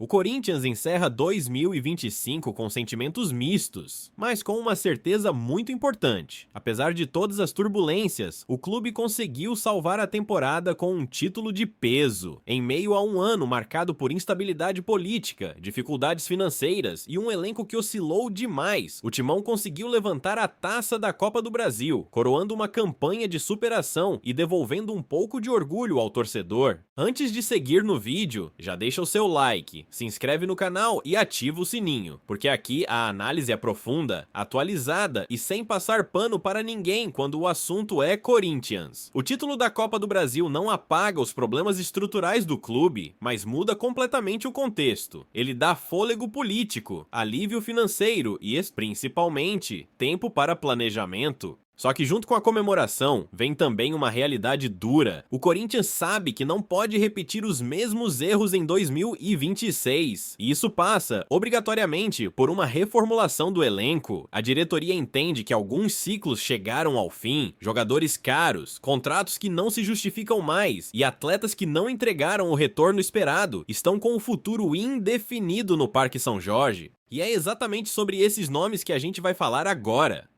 O Corinthians encerra 2025 com sentimentos mistos, mas com uma certeza muito importante. Apesar de todas as turbulências, o clube conseguiu salvar a temporada com um título de peso, em meio a um ano marcado por instabilidade política, dificuldades financeiras e um elenco que oscilou demais. O Timão conseguiu levantar a taça da Copa do Brasil, coroando uma campanha de superação e devolvendo um pouco de orgulho ao torcedor. Antes de seguir no vídeo, já deixa o seu like, se inscreve no canal e ativa o sininho, porque aqui a análise é profunda, atualizada e sem passar pano para ninguém quando o assunto é Corinthians. O título da Copa do Brasil não apaga os problemas estruturais do clube, mas muda completamente o contexto. Ele dá fôlego político, alívio financeiro e, principalmente, tempo para planejamento. Só que junto com a comemoração, vem também uma realidade dura. O Corinthians sabe que não pode repetir os mesmos erros em 2026. E isso passa, obrigatoriamente, por uma reformulação do elenco. A diretoria entende que alguns ciclos chegaram ao fim, jogadores caros, contratos que não se justificam mais e atletas que não entregaram o retorno esperado estão com o futuro indefinido no Parque São Jorge. E é exatamente sobre esses nomes que a gente vai falar agora.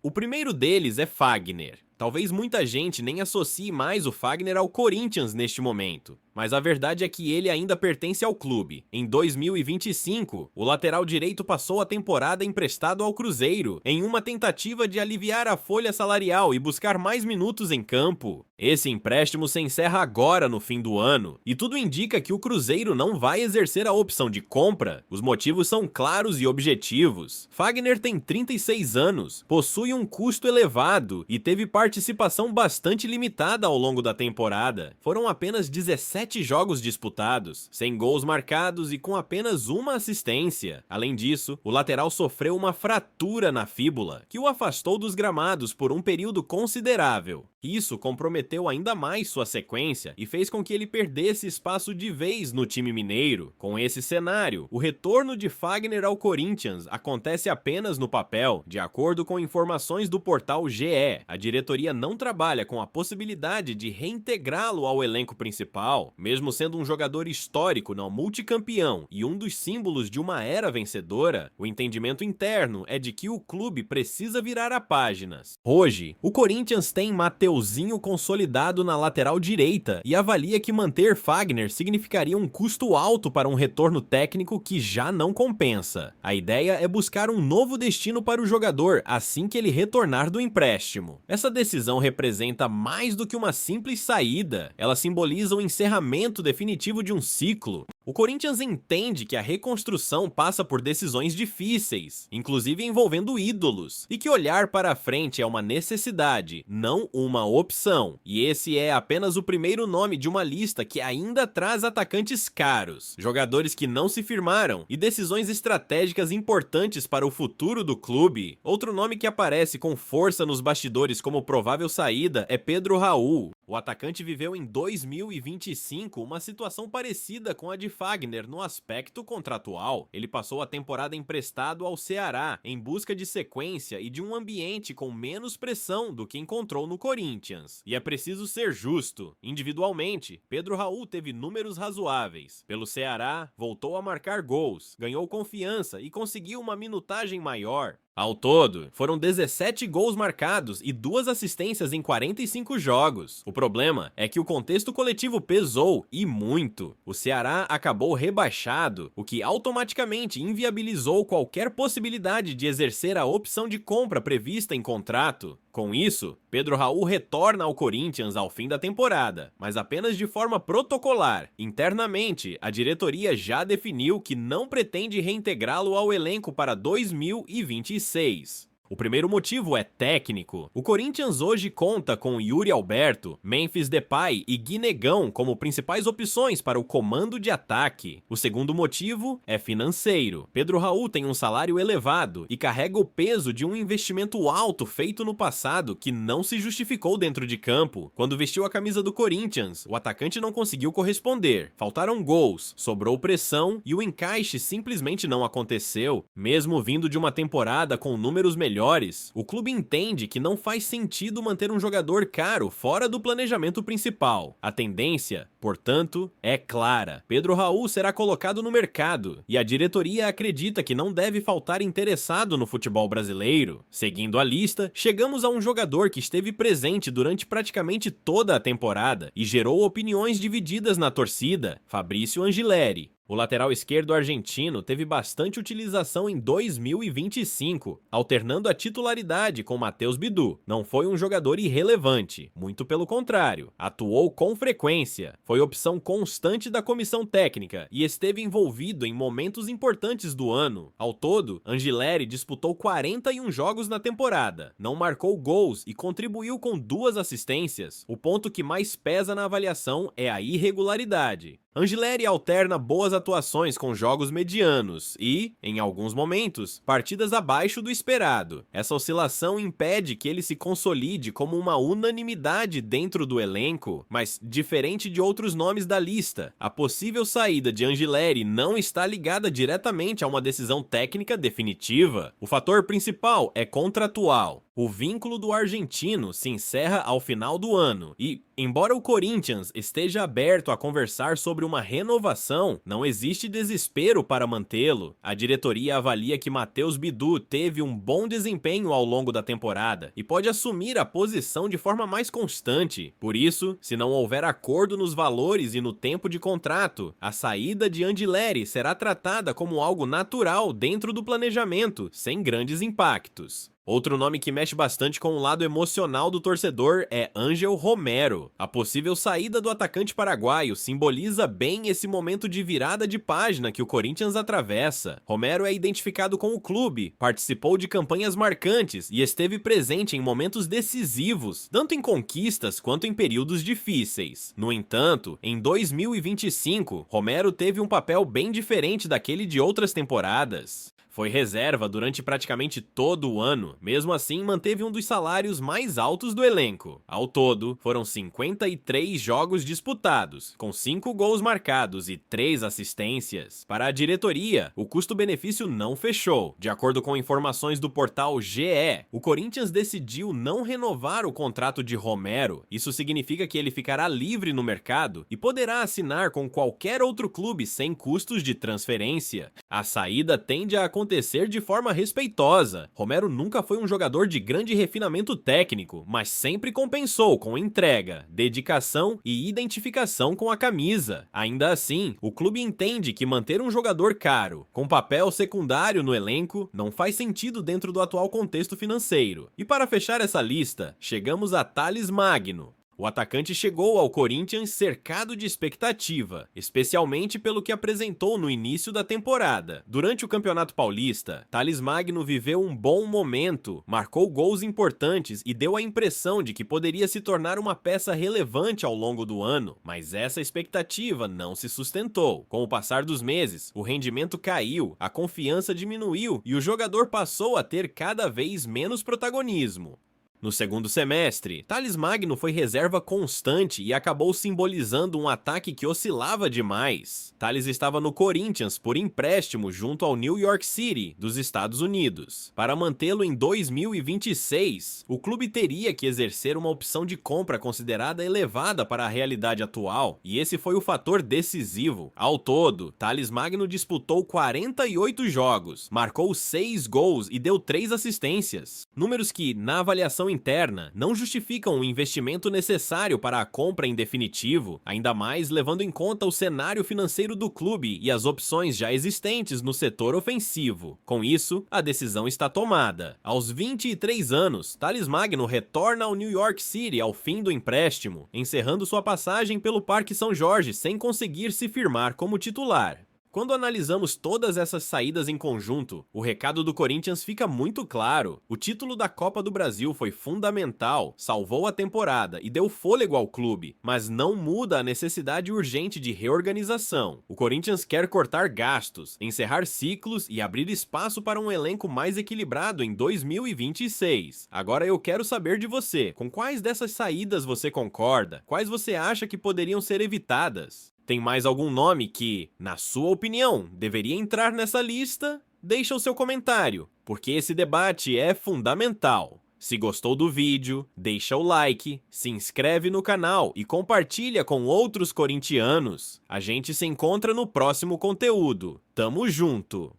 O primeiro deles é Fagner. Talvez muita gente nem associe mais o Fagner ao Corinthians neste momento, mas a verdade é que ele ainda pertence ao clube. Em 2025, o lateral direito passou a temporada emprestado ao Cruzeiro, em uma tentativa de aliviar a folha salarial e buscar mais minutos em campo. Esse empréstimo se encerra agora no fim do ano, e tudo indica que o Cruzeiro não vai exercer a opção de compra. Os motivos são claros e objetivos. Fagner tem 36 anos, possui um custo elevado e teve participação bastante limitada ao longo da temporada. Foram apenas 17 jogos disputados, sem gols marcados e com apenas uma assistência. Além disso, o lateral sofreu uma fratura na fíbula, que o afastou dos gramados por um período considerável. Isso comprometeu ainda mais sua sequência e fez com que ele perdesse espaço de vez no time mineiro. Com esse cenário, o retorno de Fagner ao Corinthians acontece apenas no papel, de acordo com informações do portal GE. A diretoria não trabalha com a possibilidade de reintegrá-lo ao elenco principal, mesmo sendo um jogador histórico, não multicampeão e um dos símbolos de uma era vencedora. O entendimento interno é de que o clube precisa virar a páginas. Hoje, o Corinthians tem Mateuzinho consolidado na lateral direita e avalia que manter Fagner significaria um custo alto para um retorno técnico que já não compensa. A ideia é buscar um novo destino para o jogador assim que ele retornar do empréstimo. Essa decisão representa mais do que uma simples saída, ela simboliza o encerramento definitivo de um ciclo. O Corinthians entende que a reconstrução passa por decisões difíceis, inclusive envolvendo ídolos, e que olhar para a frente é uma necessidade, não uma opção. E esse é apenas o primeiro nome de uma lista que ainda traz atacantes caros, jogadores que não se firmaram e decisões estratégicas importantes para o futuro do clube. Outro nome que aparece com força nos bastidores como provável saída é Pedro Raul. O atacante viveu em 2025 uma situação parecida com a de Fagner no aspecto contratual. Ele passou a temporada emprestado ao Ceará em busca de sequência e de um ambiente com menos pressão do que encontrou no Corinthians. E é preciso ser justo. Individualmente, Pedro Raul teve números razoáveis. Pelo Ceará, voltou a marcar gols, ganhou confiança e conseguiu uma minutagem maior. Ao todo, foram 17 gols marcados e 2 assistências em 45 jogos. O problema é que o contexto coletivo pesou, e muito. O Ceará acabou rebaixado, o que automaticamente inviabilizou qualquer possibilidade de exercer a opção de compra prevista em contrato. Com isso, Pedro Raul retorna ao Corinthians ao fim da temporada, mas apenas de forma protocolar. Internamente, a diretoria já definiu que não pretende reintegrá-lo ao elenco para 2026. O primeiro motivo é técnico. O Corinthians hoje conta com Yuri Alberto, Memphis Depay e Guinegão como principais opções para o comando de ataque. O segundo motivo é financeiro. Pedro Raul tem um salário elevado e carrega o peso de um investimento alto feito no passado que não se justificou dentro de campo. Quando vestiu a camisa do Corinthians, o atacante não conseguiu corresponder. Faltaram gols, sobrou pressão e o encaixe simplesmente não aconteceu, mesmo vindo de uma temporada com números melhores melhores, o clube entende que não faz sentido manter um jogador caro fora do planejamento principal. A tendência, portanto, é clara. Pedro Raul será colocado no mercado, e a diretoria acredita que não deve faltar interessado no futebol brasileiro. Seguindo a lista, chegamos a um jogador que esteve presente durante praticamente toda a temporada e gerou opiniões divididas na torcida: Fabrício Angileri. O lateral esquerdo argentino teve bastante utilização em 2025, alternando a titularidade com Matheus Bidu. Não foi um jogador irrelevante, muito pelo contrário, atuou com frequência, foi opção constante da comissão técnica e esteve envolvido em momentos importantes do ano. Ao todo, Angileri disputou 41 jogos na temporada, não marcou gols e contribuiu com 2 assistências. O ponto que mais pesa na avaliação é a irregularidade. Angileri alterna boas atuações com jogos medianos e, em alguns momentos, partidas abaixo do esperado. Essa oscilação impede que ele se consolide como uma unanimidade dentro do elenco, mas, diferente de outros nomes da lista, a possível saída de Angileri não está ligada diretamente a uma decisão técnica definitiva. O fator principal é contratual. O vínculo do argentino se encerra ao final do ano e, embora o Corinthians esteja aberto a conversar sobre uma renovação, não existe desespero para mantê-lo. A diretoria avalia que Matheus Bidu teve um bom desempenho ao longo da temporada e pode assumir a posição de forma mais constante. Por isso, se não houver acordo nos valores e no tempo de contrato, a saída de Angileri será tratada como algo natural dentro do planejamento, sem grandes impactos. Outro nome que mexe bastante com o lado emocional do torcedor é Ángel Romero. A possível saída do atacante paraguaio simboliza bem esse momento de virada de página que o Corinthians atravessa. Romero é identificado com o clube, participou de campanhas marcantes e esteve presente em momentos decisivos, tanto em conquistas quanto em períodos difíceis. No entanto, em 2025, Romero teve um papel bem diferente daquele de outras temporadas. Foi reserva durante praticamente todo o ano, mesmo assim manteve um dos salários mais altos do elenco. Ao todo, foram 53 jogos disputados, com 5 gols marcados e 3 assistências. Para a diretoria, o custo-benefício não fechou. De acordo com informações do portal GE, o Corinthians decidiu não renovar o contrato de Romero. Isso significa que ele ficará livre no mercado e poderá assinar com qualquer outro clube sem custos de transferência. A saída tende a acontecer de forma respeitosa. Romero nunca foi um jogador de grande refinamento técnico, mas sempre compensou com entrega, dedicação e identificação com a camisa. Ainda assim, o clube entende que manter um jogador caro, com papel secundário no elenco, não faz sentido dentro do atual contexto financeiro. E para fechar essa lista, chegamos a Thales Magno. O atacante chegou ao Corinthians cercado de expectativa, especialmente pelo que apresentou no início da temporada. Durante o Campeonato Paulista, Thales Magno viveu um bom momento, marcou gols importantes e deu a impressão de que poderia se tornar uma peça relevante ao longo do ano, mas essa expectativa não se sustentou. Com o passar dos meses, o rendimento caiu, a confiança diminuiu e o jogador passou a ter cada vez menos protagonismo. No segundo semestre, Thales Magno foi reserva constante e acabou simbolizando um ataque que oscilava demais. Thales estava no Corinthians por empréstimo junto ao New York City, dos Estados Unidos. Para mantê-lo em 2026, o clube teria que exercer uma opção de compra considerada elevada para a realidade atual, e esse foi o fator decisivo. Ao todo, Thales Magno disputou 48 jogos, marcou 6 gols e deu 3 assistências. Números que, na avaliação interna, não justificam o investimento necessário para a compra em definitivo, ainda mais levando em conta o cenário financeiro do clube e as opções já existentes no setor ofensivo. Com isso, a decisão está tomada. Aos 23 anos, Thales Magno retorna ao New York City ao fim do empréstimo, encerrando sua passagem pelo Parque São Jorge sem conseguir se firmar como titular. Quando analisamos todas essas saídas em conjunto, o recado do Corinthians fica muito claro. O título da Copa do Brasil foi fundamental, salvou a temporada e deu fôlego ao clube, mas não muda a necessidade urgente de reorganização. O Corinthians quer cortar gastos, encerrar ciclos e abrir espaço para um elenco mais equilibrado em 2026. Agora eu quero saber de você, com quais dessas saídas você concorda? Quais você acha que poderiam ser evitadas? Tem mais algum nome que, na sua opinião, deveria entrar nessa lista? Deixa o seu comentário, porque esse debate é fundamental. Se gostou do vídeo, deixa o like, se inscreve no canal e compartilha com outros corintianos. A gente se encontra no próximo conteúdo. Tamo junto!